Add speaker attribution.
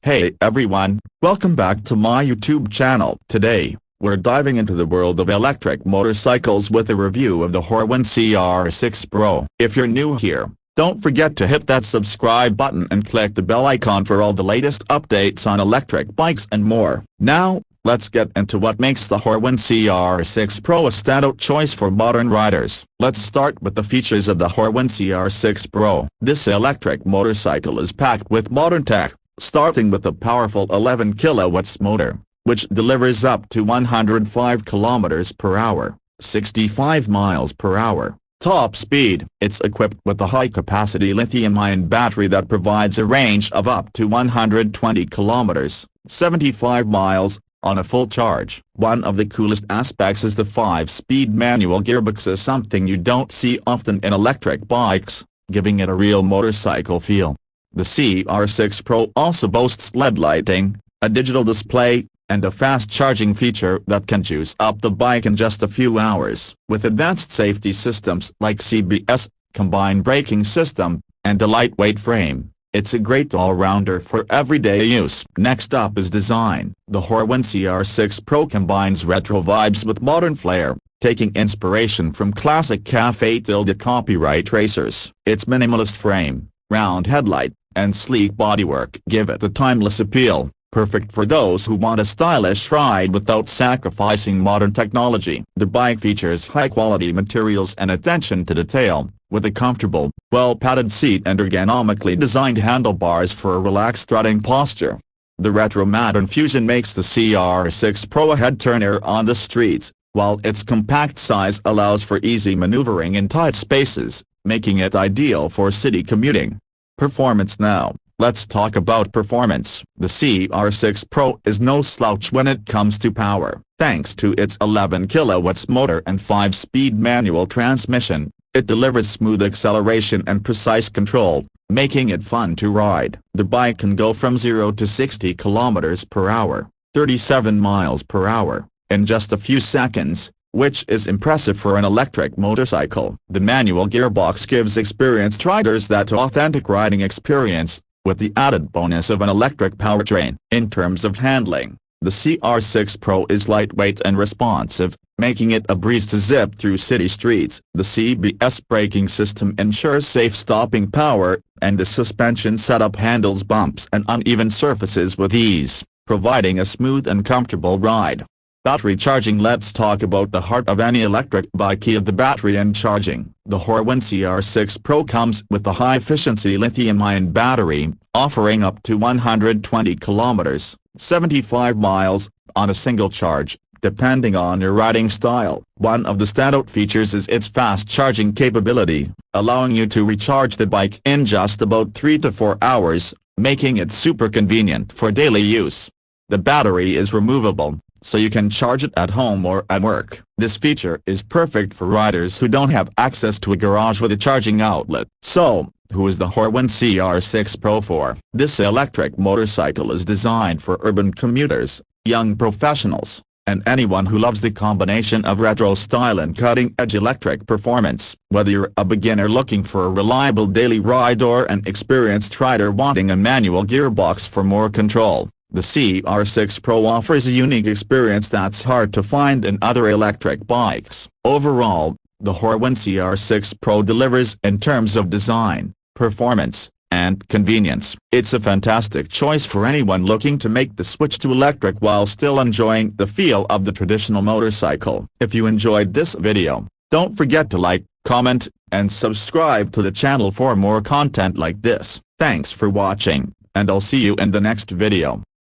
Speaker 1: Hey everyone, welcome back to my YouTube channel. Today, we're diving into the world of electric motorcycles with a review of the Horwin CR6 Pro. If you're new here, don't forget to hit that subscribe button and click the bell icon for all the latest updates on electric bikes and more. Now, let's get into what makes the Horwin CR6 Pro a standout choice for modern riders. Let's start with the features of the Horwin CR6 Pro. This electric motorcycle is packed with modern tech, starting with a powerful 11 kilowatts motor, which delivers up to 105 kilometers per hour, 65 miles per hour. Top speed. It's equipped with a high-capacity lithium-ion battery that provides a range of up to 120 kilometers, 75 miles, on a full charge. One of the coolest aspects is the 5-speed manual gearbox, something you don't see often in electric bikes, giving it a real motorcycle feel. The CR6 Pro also boasts LED lighting, a digital display, and a fast charging feature that can juice up the bike in just a few hours. With advanced safety systems like CBS, combined braking system, and a lightweight frame, it's a great all-rounder for everyday use. Next up is design. The Horwin CR6 Pro combines retro vibes with modern flair, taking inspiration from classic cafe-copyright racers. Its minimalist frame, round headlight, and sleek bodywork give it a timeless appeal, perfect for those who want a stylish ride without sacrificing modern technology. The bike features high-quality materials and attention to detail, with a comfortable, well-padded seat and ergonomically designed handlebars for a relaxed strutting posture. The retro-modern fusion makes the CR6 Pro a head-turner on the streets, while its compact size allows for easy maneuvering in tight spaces, making it ideal for city commuting. Performance. Now, let's talk about performance. The CR6 Pro is no slouch when it comes to power. Thanks to its 11 kilowatts motor and 5-speed manual transmission, it delivers smooth acceleration and precise control, making it fun to ride. The bike can go from 0 to 60 kilometers per hour, 37 miles per hour, in just a few seconds, which is impressive for an electric motorcycle. The manual gearbox gives experienced riders that authentic riding experience, with the added bonus of an electric powertrain. In terms of handling, the CR6 Pro is lightweight and responsive, making it a breeze to zip through city streets. The CBS braking system ensures safe stopping power, and the suspension setup handles bumps and uneven surfaces with ease, providing a smooth and comfortable ride. Battery charging. Let's talk about the heart of any electric bike, the battery and charging. The Horwin CR6 Pro comes with a high-efficiency lithium-ion battery, offering up to 120 kilometers, 75 miles, on a single charge, depending on your riding style. One of the standout features is its fast charging capability, allowing you to recharge the bike in just about 3 to 4 hours, making it super convenient for daily use. The battery is removable, so you can charge it at home or at work. This feature is perfect for riders who don't have access to a garage with a charging outlet. So, who is the Horwin CR6 Pro for? This electric motorcycle is designed for urban commuters, young professionals, and anyone who loves the combination of retro style and cutting-edge electric performance. Whether you're a beginner looking for a reliable daily ride or an experienced rider wanting a manual gearbox for more control, the CR6 Pro offers a unique experience that's hard to find in other electric bikes. Overall, the Horwin CR6 Pro delivers in terms of design, performance, and convenience. It's a fantastic choice for anyone looking to make the switch to electric while still enjoying the feel of the traditional motorcycle. If you enjoyed this video, don't forget to like, comment, and subscribe to the channel for more content like this. Thanks for watching, and I'll see you in the next video.